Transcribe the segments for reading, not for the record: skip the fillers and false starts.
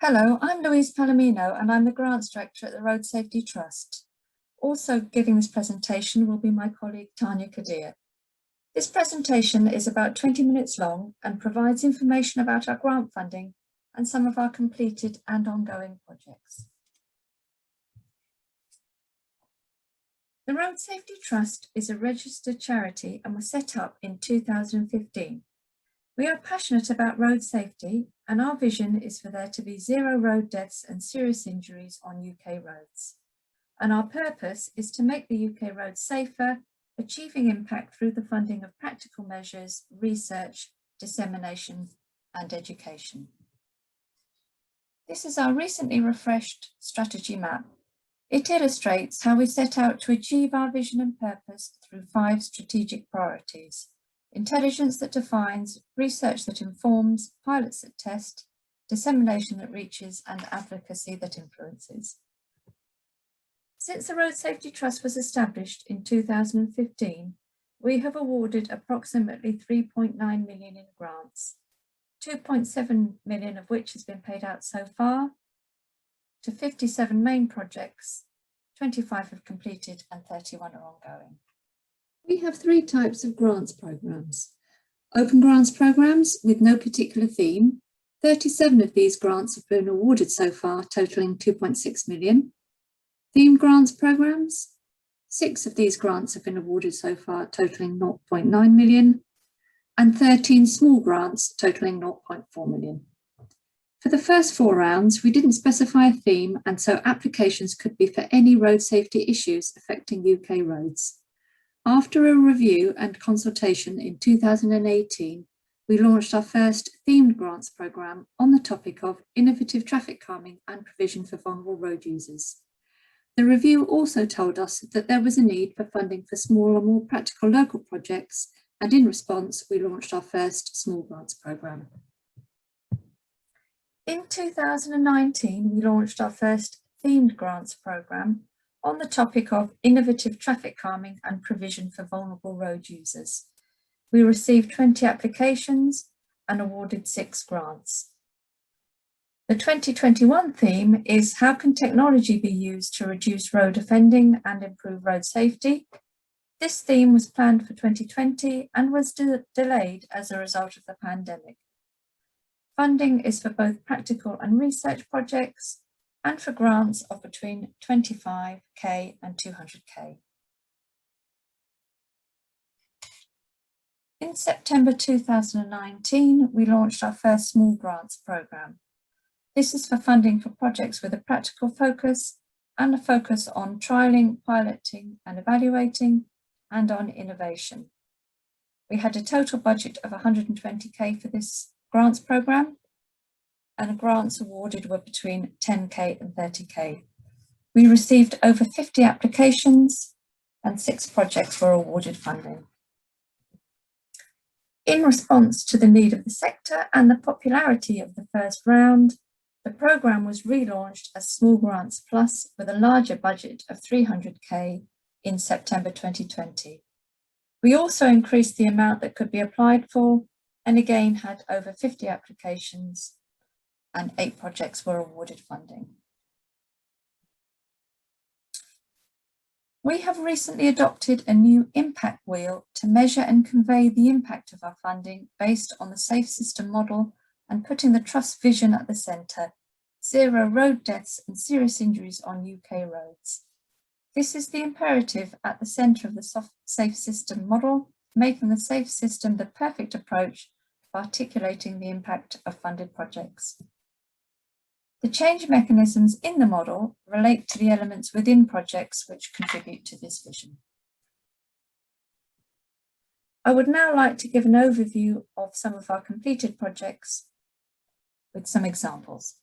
Hello, I'm Louise Palomino and I'm the Grants Director at the Road Safety Trust. Also giving this presentation will be my colleague Tanya Qadir. This presentation is about 20 minutes long and provides information about our grant funding and some of our completed and ongoing projects. The Road Safety Trust is a registered charity and was set up in 2015. We are passionate about road safety and our vision is for there to be zero road deaths and serious injuries on UK roads. And our purpose is to make the UK roads safer, achieving impact through the funding of practical measures, research, dissemination and education. This is our recently refreshed strategy map. It illustrates how we set out to achieve our vision and purpose through 5 strategic priorities. Intelligence that defines, research that informs, pilots that test, dissemination that reaches, and advocacy that influences. Since the Road Safety Trust was established in 2015, we have awarded approximately 3.9 million in grants, 2.7 million of which has been paid out so far, to 57 main projects, 25 have completed and 31 are ongoing. We have 3 types of grants programs. Open grants programs with no particular theme. 37 of these grants have been awarded so far, totaling 2.6 million. Themed grants programs. 6 of these grants have been awarded so far, totaling 0.9 million. And 13 small grants, totaling 0.4 million. For the first 4 rounds, we didn't specify a theme, and so applications could be for any road safety issues affecting UK roads. After a review and consultation in 2018, we launched our first themed grants programme on the topic of innovative traffic calming and provision for vulnerable road users. The review also told us that there was a need for funding for smaller, more practical local projects, and in response, we launched our first small grants programme. In 2019, we launched our first themed grants programme on the topic of innovative traffic calming and provision for vulnerable road users. We received 20 applications and awarded 6 grants. The 2021 theme is how can technology be used to reduce road offending and improve road safety? This theme was planned for 2020 and was delayed as a result of the pandemic. Funding is for both practical and research projects and for grants of between 25k and 200k. In September 2019, we launched our first small grants programme. This is for funding for projects with a practical focus and a focus on trialling, piloting and evaluating and on innovation. We had a total budget of 120k for this grants programme, and grants awarded were between 10k and 30k. We received over 50 applications and 6 projects were awarded funding. In response to the need of the sector and the popularity of the first round, the programme was relaunched as Small Grants Plus with a larger budget of 300k in September 2020. We also increased the amount that could be applied for and again had over 50 applications and 8 projects were awarded funding. We have recently adopted a new impact wheel to measure and convey the impact of our funding based on the safe system model and putting the Trust vision at the centre, zero road deaths and serious injuries on UK roads. This is the imperative at the centre of the safe system model, making the safe system the perfect approach for articulating the impact of funded projects. The change mechanisms in the model relate to the elements within projects which contribute to this vision. I would now like to give an overview of some of our completed projects with some examples.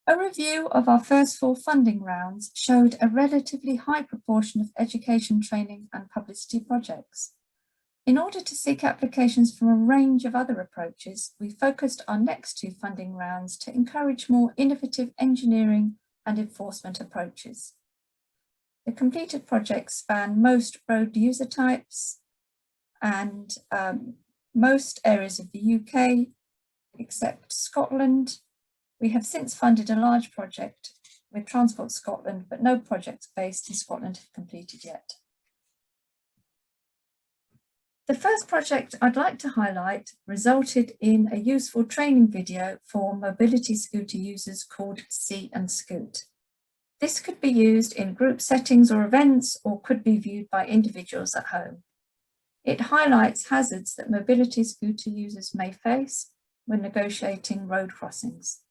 A review of our first 4 funding rounds showed a relatively high proportion of education, training and publicity projects. In order to seek applications from a range of other approaches, we focused our next 2 funding rounds to encourage more innovative engineering and enforcement approaches. The completed projects span most road user types and most areas of the UK, except Scotland. We have since funded a large project with Transport Scotland, but no projects based in Scotland have completed yet. The first project I'd like to highlight resulted in a useful training video for mobility scooter users called See and Scoot. This could be used in group settings or events, or could be viewed by individuals at home. It highlights hazards that mobility scooter users may face when negotiating road crossings,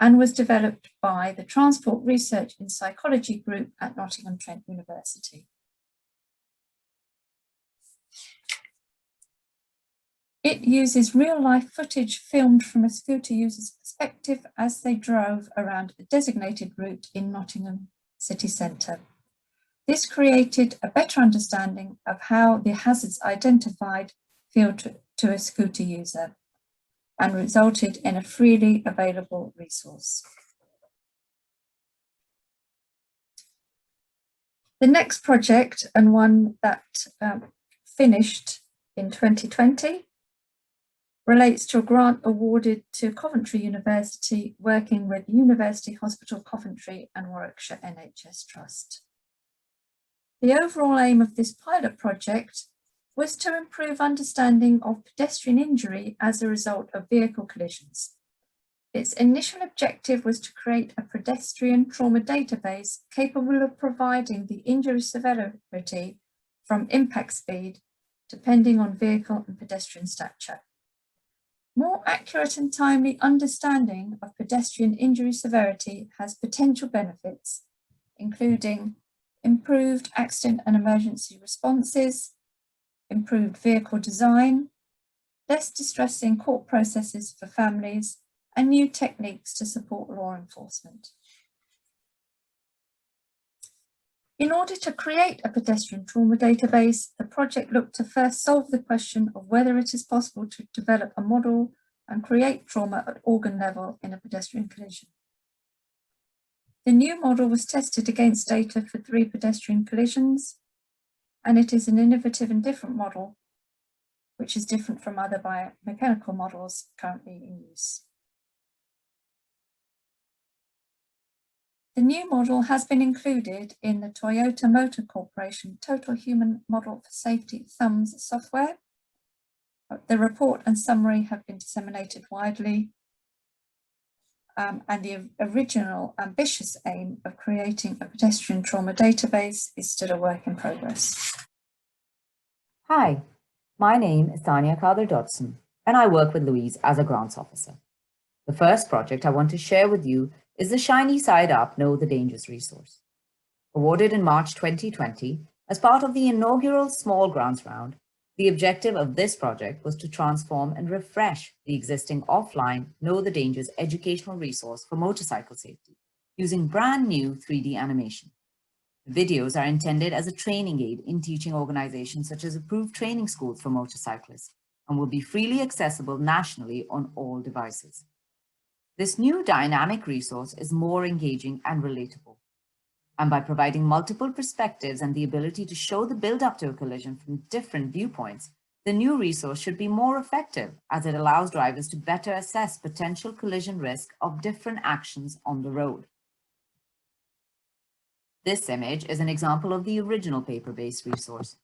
and was developed by the Transport Research in Psychology group at Nottingham Trent University. It uses real-life footage filmed from a scooter user's perspective as they drove around a designated route in Nottingham city centre. This created a better understanding of how the hazards identified feel to a scooter user, and resulted in a freely available resource. The next project, and one that finished in 2020, relates to a grant awarded to Coventry University, working with University Hospital Coventry and Warwickshire NHS Trust. The overall aim of this pilot project was to improve understanding of pedestrian injury as a result of vehicle collisions. Its initial objective was to create a pedestrian trauma database capable of providing the injury severity from impact speed, depending on vehicle and pedestrian stature. More accurate and timely understanding of pedestrian injury severity has potential benefits, including improved accident and emergency responses, improved vehicle design, less distressing court processes for families, and new techniques to support law enforcement. In order to create a pedestrian trauma database, the project looked to first solve the question of whether it is possible to develop a model and create trauma at organ level in a pedestrian collision. The new model was tested against data for 3 pedestrian collisions, and it is an innovative and different model, which is different from other biomechanical models currently in use. The new model has been included in the Toyota Motor Corporation Total Human Model for Safety Thumbs software. The report and summary have been disseminated widely, and the original ambitious aim of creating a pedestrian trauma database is still a work in progress. Hi, my name is Tanya Qadir, and I work with Louise as a grants officer. The first project I want to share with you is the Shiny Side Up Know the Dangers resource. Awarded in March 2020 as part of the inaugural small grants round, the objective of this project was to transform and refresh the existing offline Know the Dangers educational resource for motorcycle safety using brand new 3D animation. The videos are intended as a training aid in teaching organizations such as approved training schools for motorcyclists and will be freely accessible nationally on all devices. This new dynamic resource is more engaging and relatable. And by providing multiple perspectives and the ability to show the build-up to a collision from different viewpoints, the new resource should be more effective as it allows drivers to better assess potential collision risk of different actions on the road. This image is an example of the original paper-based resource.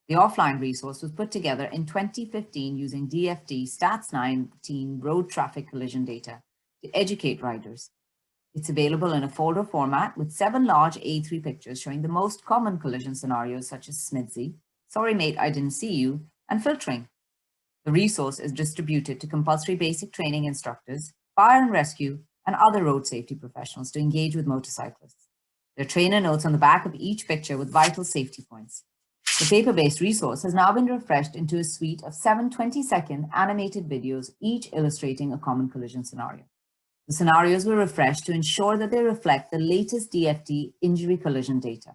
The offline resource was put together in 2015 using DFD Stats 19 road traffic collision data to educate riders. It's available in a folder format with 7 large A3 pictures showing the most common collision scenarios such as Smidsy, sorry mate I didn't see you, and filtering. The resource is distributed to compulsory basic training instructors, fire and rescue, and other road safety professionals to engage with motorcyclists. There are trainer notes on the back of each picture with vital safety points. The paper-based resource has now been refreshed into a suite of 7 20-second animated videos, each illustrating a common collision scenario. The scenarios were refreshed to ensure that they reflect the latest DFD injury collision data.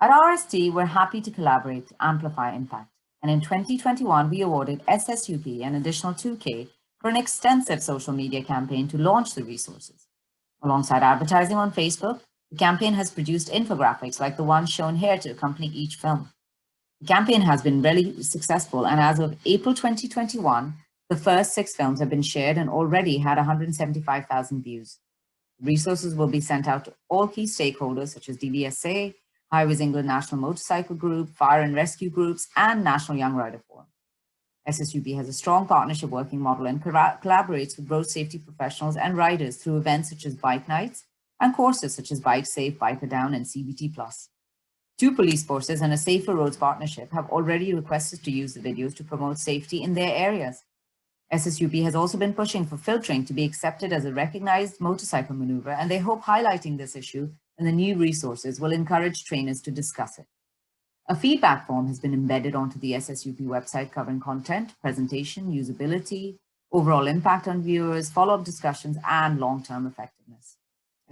At RST, we're happy to collaborate to amplify impact. And in 2021, we awarded SSUP an additional 2K for an extensive social media campaign to launch the resources. Alongside advertising on Facebook, the campaign has produced infographics like the one shown here to accompany each film. The campaign has been really successful, and as of April 2021, the first 6 films have been shared and already had 175,000 views. Resources will be sent out to all key stakeholders such as DVSA, Highways England National Motorcycle Group, Fire and Rescue Groups, and National Young Rider Forum. SSUP has a strong partnership working model and collaborates with road safety professionals and riders through events such as bike nights and courses such as Bike Safe, Biker Down, and CBT+. 2 police forces and a Safer Roads partnership have already requested to use the videos to promote safety in their areas. SSUP has also been pushing for filtering to be accepted as a recognized motorcycle maneuver, and they hope highlighting this issue and the new resources will encourage trainers to discuss it. A feedback form has been embedded onto the SSUP website covering content, presentation, usability, overall impact on viewers, follow-up discussions, and long-term effectiveness.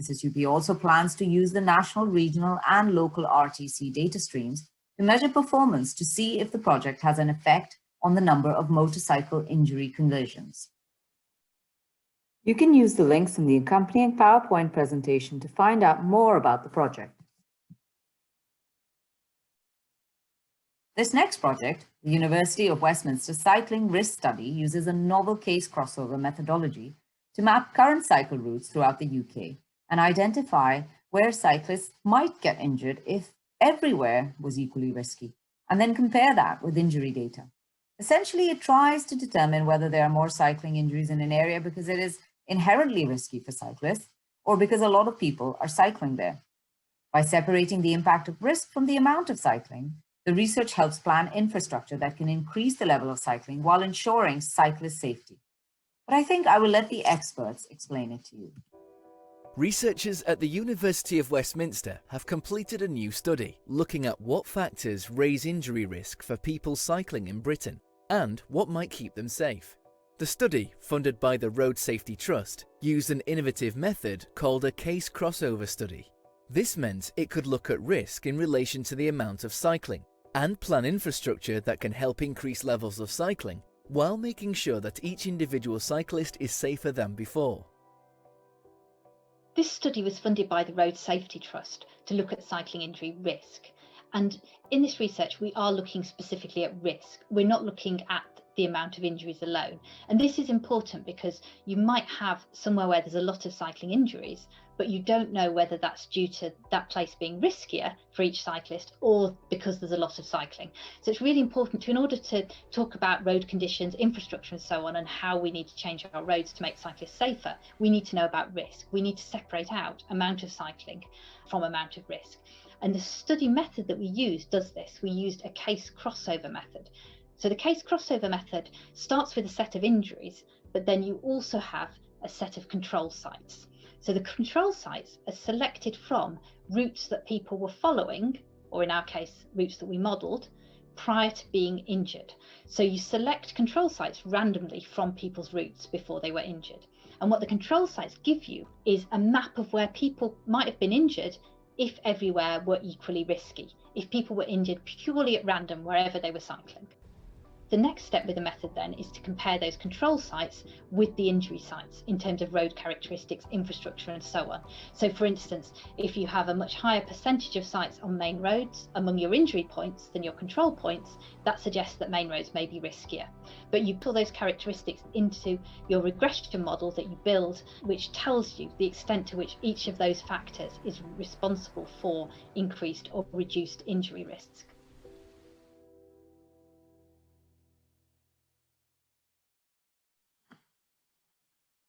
SSUP also plans to use the national, regional, and local RTC data streams to measure performance to see if the project has an effect on the number of motorcycle injury collisions. You can use the links in the accompanying PowerPoint presentation to find out more about the project. This next project, the University of Westminster Cycling Risk Study, uses a novel case crossover methodology to map current cycle routes throughout the UK and identify where cyclists might get injured if everywhere was equally risky, and then compare that with injury data. Essentially, it tries to determine whether there are more cycling injuries in an area because it is inherently risky for cyclists or because a lot of people are cycling there. By separating the impact of risk from the amount of cycling, the research helps plan infrastructure that can increase the level of cycling while ensuring cyclist safety. But I think I will let the experts explain it to you. Researchers at the University of Westminster have completed a new study looking at what factors raise injury risk for people cycling in Britain and what might keep them safe. The study, funded by the Road Safety Trust, used an innovative method called a case crossover study. This meant it could look at risk in relation to the amount of cycling and plan infrastructure that can help increase levels of cycling while making sure that each individual cyclist is safer than before. This study was funded by the Road Safety Trust to look at cycling injury risk. And in this research, we are looking specifically at risk. We're not looking at the amount of injuries alone. And this is important because you might have somewhere where there's a lot of cycling injuries, but you don't know whether that's due to that place being riskier for each cyclist or because there's a lot of cycling. So it's really important in order to talk about road conditions, infrastructure and so on, and how we need to change our roads to make cyclists safer, we need to know about risk. We need to separate out amount of cycling from amount of risk. And the study method that we used does this. We used a case crossover method. So the case crossover method starts with a set of injuries, but then you also have a set of control sites. So the control sites are selected from routes that people were following, or in our case, routes that we modelled, prior to being injured. So you select control sites randomly from people's routes before they were injured. And what the control sites give you is a map of where people might have been injured if everywhere were equally risky, if people were injured purely at random wherever they were cycling. The next step with the method then is to compare those control sites with the injury sites in terms of road characteristics, infrastructure and so on. So for instance, if you have a much higher percentage of sites on main roads among your injury points than your control points, that suggests that main roads may be riskier. But you put those characteristics into your regression model that you build, which tells you the extent to which each of those factors is responsible for increased or reduced injury risks.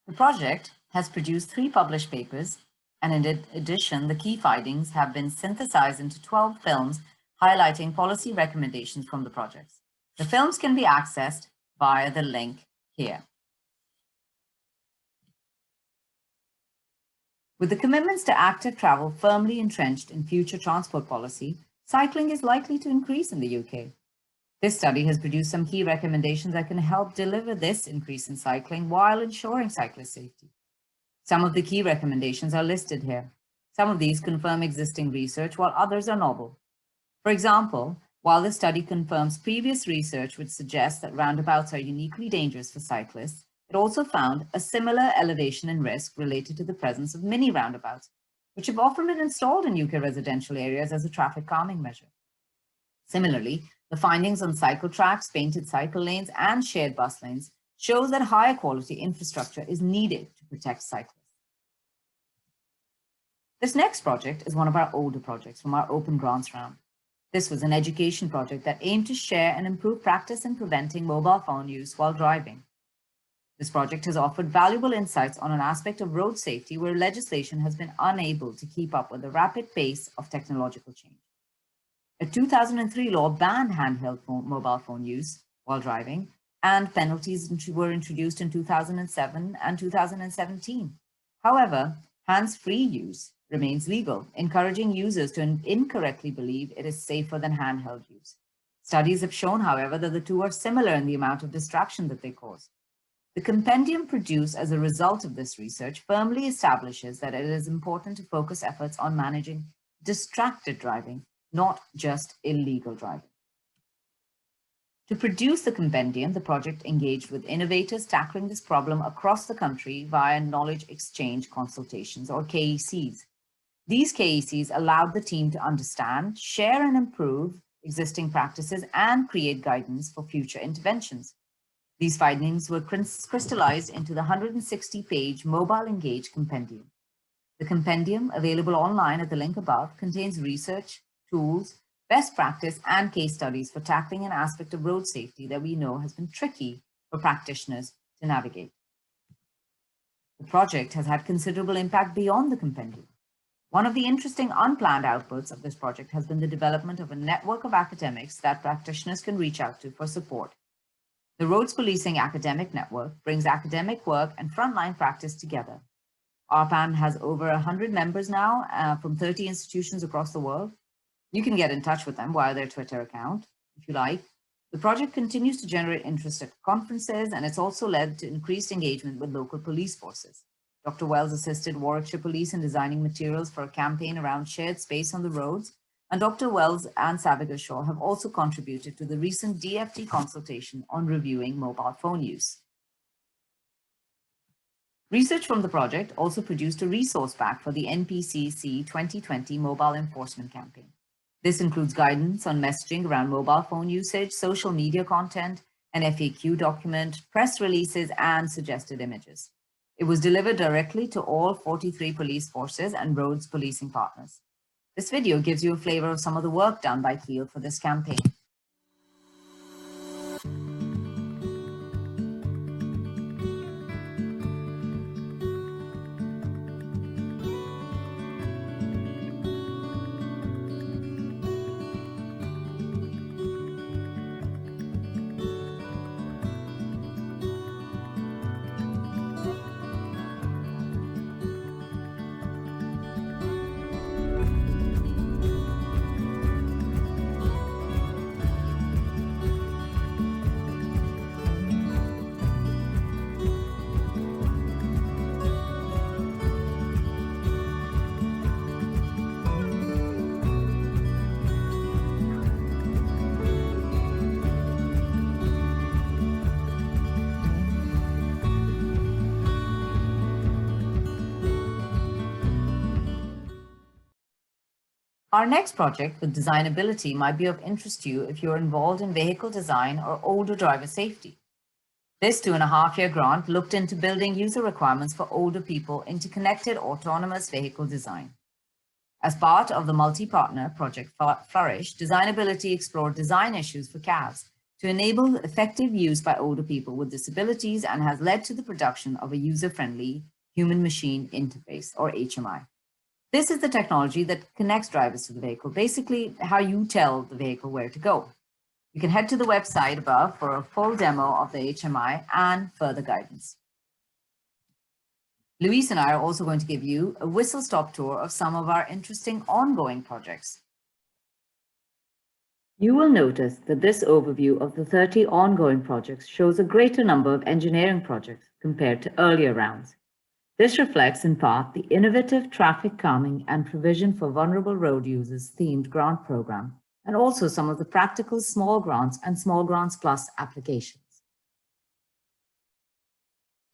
The project has produced 3 published papers, and in addition, the key findings have been synthesized into 12 films highlighting policy recommendations from the projects. The films can be accessed via the link here. With the commitments to active travel firmly entrenched in future transport policy, cycling is likely to increase in the UK. This study has produced some key recommendations that can help deliver this increase in cycling while ensuring cyclist safety. Some of the key recommendations are listed here. Some of these confirm existing research, while others are novel. For example, while this study confirms previous research which suggests that roundabouts are uniquely dangerous for cyclists, it also found a similar elevation in risk related to the presence of mini roundabouts, which have often been installed in UK residential areas as a traffic calming measure. Similarly, the findings on cycle tracks, painted cycle lanes, and shared bus lanes shows that higher quality infrastructure is needed to protect cyclists. This next project is one of our older projects from our open grants round. This was an education project that aimed to share and improve practice in preventing mobile phone use while driving. This project has offered valuable insights on an aspect of road safety where legislation has been unable to keep up with the rapid pace of technological change. A 2003 law banned handheld mobile phone use while driving, and penalties were introduced in 2007 and 2017. However, hands-free use remains legal, encouraging users to incorrectly believe it is safer than handheld use. Studies have shown, however, that the two are similar in the amount of distraction that they cause. The compendium produced as a result of this research firmly establishes that it is important to focus efforts on managing distracted driving, not just illegal driving. To produce the compendium, the project engaged with innovators tackling this problem across the country via knowledge exchange consultations, or KECs. These KECs allowed the team to understand, share and improve existing practices and create guidance for future interventions. These findings were crystallized into the 160-page Mobile Engage Compendium. The compendium, available online at the link above, contains research, tools, best practice, and case studies for tackling an aspect of road safety that we know has been tricky for practitioners to navigate. The project has had considerable impact beyond the compendium. One of the interesting unplanned outputs of this project has been the development of a network of academics that practitioners can reach out to for support. The Roads Policing Academic Network brings academic work and frontline practice together. RPAN has over 100 members now from 30 institutions across the world. You can get in touch with them via their Twitter account, if you like. The project continues to generate interest at conferences, and it's also led to increased engagement with local police forces. Dr. Wells assisted Warwickshire Police in designing materials for a campaign around shared space on the roads, and Dr. Wells and Savigashaw have also contributed to the recent DFT consultation on reviewing mobile phone use. Research from the project also produced a resource pack for the NPCC 2020 Mobile Enforcement Campaign. This includes guidance on messaging around mobile phone usage, social media content, an FAQ document, press releases, and suggested images. It was delivered directly to all 43 police forces and roads policing partners. This video gives you a flavor of some of the work done by Field for this campaign. Our next project with designability might be of interest to you if you're involved in vehicle design or older driver safety. This 2.5-year grant looked into building user requirements for older people into connected autonomous vehicle design. As part of the multi-partner Project Flourish, designability explored design issues for CAVs to enable effective use by older people with disabilities and has led to the production of a user-friendly human-machine interface, or HMI. This is the technology that connects drivers to the vehicle, basically how you tell the vehicle where to go. You can head to the website above for a full demo of the HMI and further guidance. Louise and I are also going to give you a whistle-stop tour of some of our interesting ongoing projects. You will notice that this overview of the 30 ongoing projects shows a greater number of engineering projects compared to earlier rounds. This reflects in part the innovative traffic calming and provision for vulnerable road users themed grant program and also some of the practical small grants and small grants plus applications.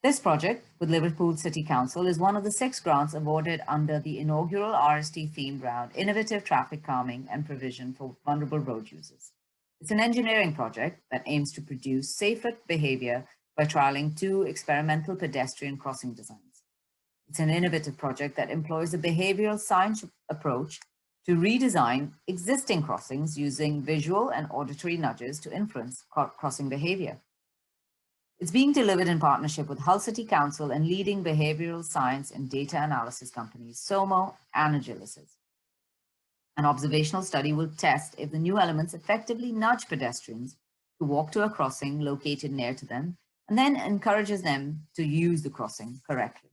This project with Liverpool City Council is one of the 6 grants awarded under the inaugural RST theme round, Innovative Traffic Calming and Provision for Vulnerable Road Users. It's an engineering project that aims to produce safer behavior by trialing 2 experimental pedestrian crossing designs. It's an innovative project that employs a behavioral science approach to redesign existing crossings using visual and auditory nudges to influence crossing behavior. It's being delivered in partnership with Hull City Council and leading behavioral science and data analysis companies, SOMO and Agilicis. An observational study will test if the new elements effectively nudge pedestrians to walk to a crossing located near to them, and then encourages them to use the crossing correctly.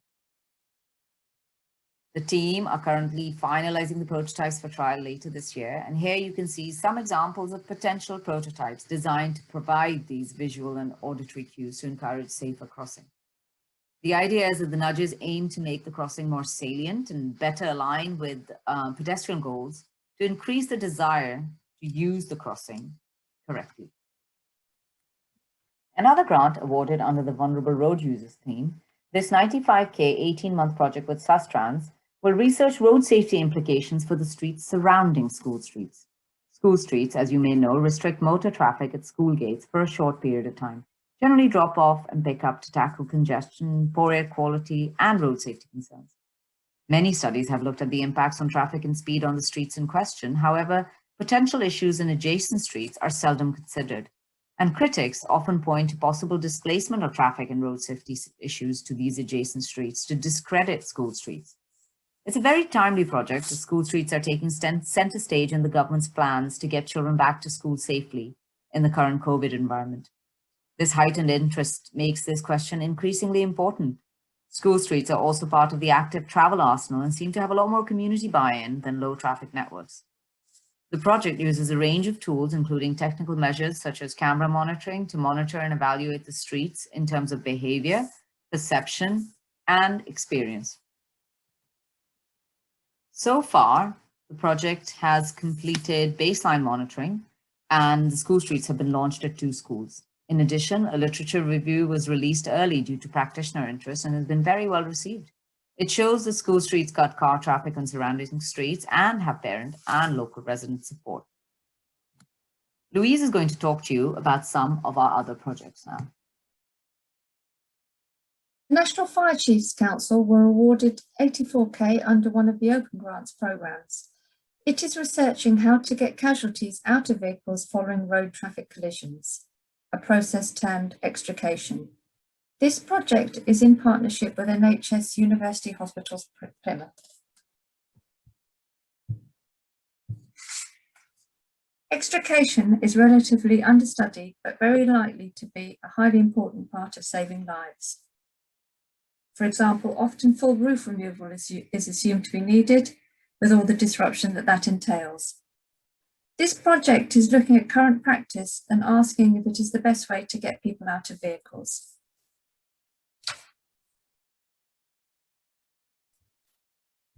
The team are currently finalizing the prototypes for trial later this year, and here you can see some examples of potential prototypes designed to provide these visual and auditory cues to encourage safer crossing. The idea is that the nudges aim to make the crossing more salient and better align with pedestrian goals to increase the desire to use the crossing correctly. Another grant awarded under the Vulnerable Road Users theme, this 95K 18-month project with Sustrans will research road safety implications for the streets surrounding school streets. School streets, as you may know, restrict motor traffic at school gates for a short period of time, generally drop off and pick up to tackle congestion, poor air quality, and road safety concerns. Many studies have looked at the impacts on traffic and speed on the streets in question. However, potential issues in adjacent streets are seldom considered, and critics often point to possible displacement of traffic and road safety issues to these adjacent streets to discredit school streets. It's a very timely project as school streets are taking center stage in the government's plans to get children back to school safely in the current COVID environment. This heightened interest makes this question increasingly important. School streets are also part of the active travel arsenal and seem to have a lot more community buy-in than low traffic networks. The project uses a range of tools, including technical measures such as camera monitoring, to monitor and evaluate the streets in terms of behavior, perception, and experience. So far, the project has completed baseline monitoring, and the school streets have been launched at 2 schools. In addition, a literature review was released early due to practitioner interest and has been very well received. It shows that school streets cut car traffic on surrounding streets and have parent and local resident support. Louise is going to talk to you about some of our other projects now. The National Fire Chiefs Council were awarded 84K under one of the Open Grants programmes. It is researching how to get casualties out of vehicles following road traffic collisions, a process termed extrication. This project is in partnership with NHS University Hospitals Plymouth. Extrication is relatively understudied, but very likely to be a highly important part of saving lives. For example, often full roof removal is assumed to be needed, with all the disruption that entails. This project is looking at current practice and asking if it is the best way to get people out of vehicles.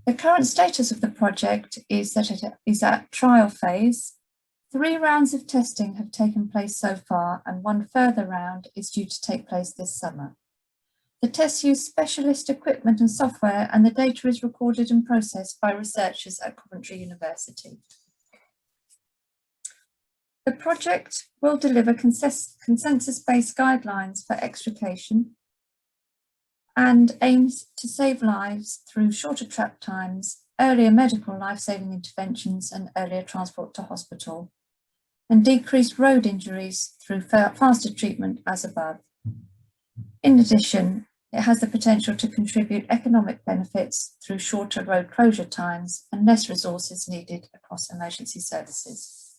The current status of the project is that it is at trial phase. 3 rounds of testing have taken place so far, and 1 further round is due to take place this summer. The tests use specialist equipment and software, and the data is recorded and processed by researchers at Coventry University. The project will deliver consensus-based guidelines for extrication and aims to save lives through shorter trap times, earlier medical life-saving interventions and earlier transport to hospital, and decreased road injuries through faster treatment as above. In addition, it has the potential to contribute economic benefits through shorter road closure times and less resources needed across emergency services.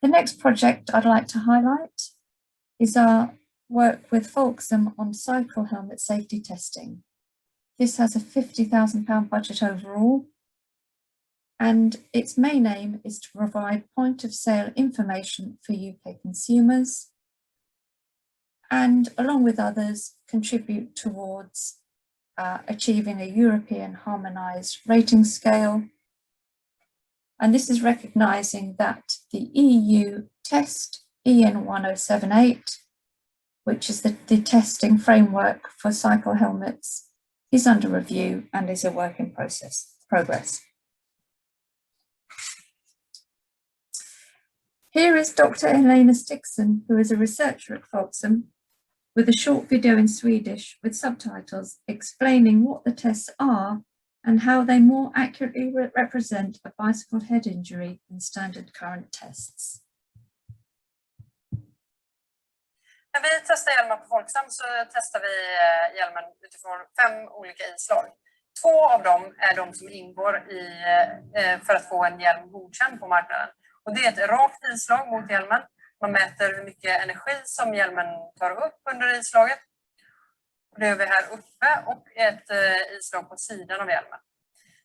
The next project I'd like to highlight is our work with Folksam on cycle helmet safety testing. This has a £50,000 budget overall, and its main aim is to provide point of sale information for UK consumers and, along with others, contribute towards achieving a European harmonised rating scale And this is recognising that the EU test EN1078, which is the testing framework for cycle helmets, is under review and is a work in progress. Here is Dr. Helena Stixon, who is a researcher at Folksam, with a short video in Swedish with subtitles explaining what the tests are and how they more accurately represent a bicycle head injury in standard current tests. När vi testar hjälmar på Folksam så testar vi hjälmen utifrån 5 olika inslag. 2 av dem är de som ingår för att få en hjälm godkänd på marknaden. Och det är ett rakt inslag mot hjälmen. Man mäter hur mycket energi som hjälmen tar upp under inslaget. Och det är vi här uppe och ett inslag på sidan av hjälmen.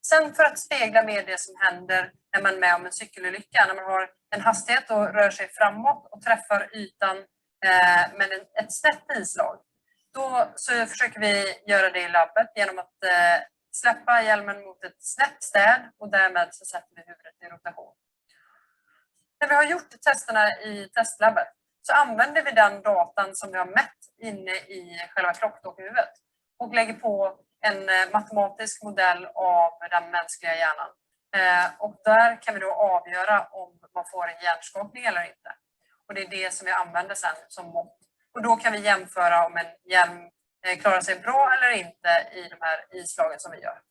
Sen för att spegla mer det som händer när man är med om en cykelolycka, när man har en hastighet och rör sig framåt och träffar ytan med ett snett inslag. Då så försöker vi göra det i labbet genom att släppa hjälmen mot ett snett städ och därmed så sätter vi huvudet i rotation. När vi har gjort testerna i testlabbet så använder vi den datan som vi har mätt inne i själva klockdockhuvudet och lägger på en matematisk modell av den mänskliga hjärnan. Och där kan vi då avgöra om man får en hjärnskakning eller inte. Och det är det som vi använder sen som mått. Och då kan vi jämföra om en hjälm klarar sig bra eller inte i de här inslagen som vi gör.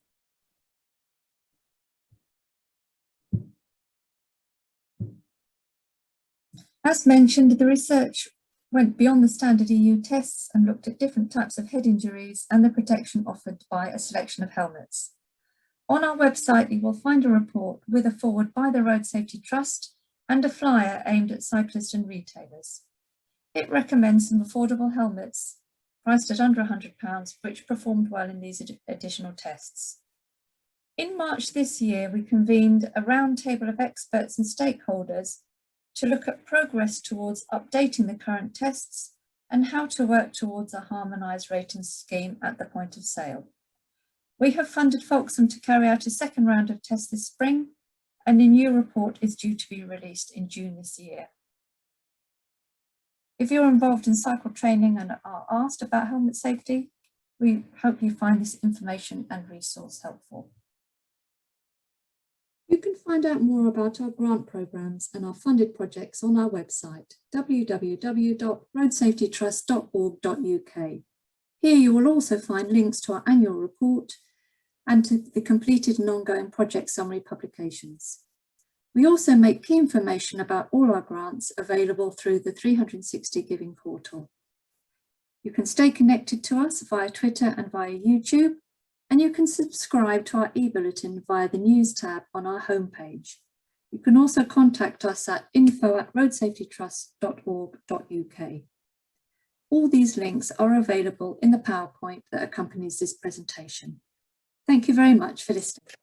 As mentioned, the research went beyond the standard EU tests and looked at different types of head injuries and the protection offered by a selection of helmets. On our website, you will find a report with a foreword by the Road Safety Trust and a flyer aimed at cyclists and retailers. It recommends some affordable helmets priced at under £100, which performed well in these additional tests. In March this year, we convened a roundtable of experts and stakeholders to look at progress towards updating the current tests and how to work towards a harmonised rating scheme at the point of sale. We have funded Folksam to carry out a second round of tests this spring, and a new report is due to be released in June this year. If you're involved in cycle training and are asked about helmet safety, we hope you find this information and resource helpful. You can find out more about our grant programmes and our funded projects on our website, www.roadsafetytrust.org.uk. Here you will also find links to our annual report and to the completed and ongoing project summary publications. We also make key information about all our grants available through the 360 Giving portal. You can stay connected to us via Twitter and via YouTube, and you can subscribe to our e-bulletin via the News tab on our homepage. You can also contact us at info@roadsafetytrust.org.uk. All these links are available in the PowerPoint that accompanies this presentation. Thank you very much for listening.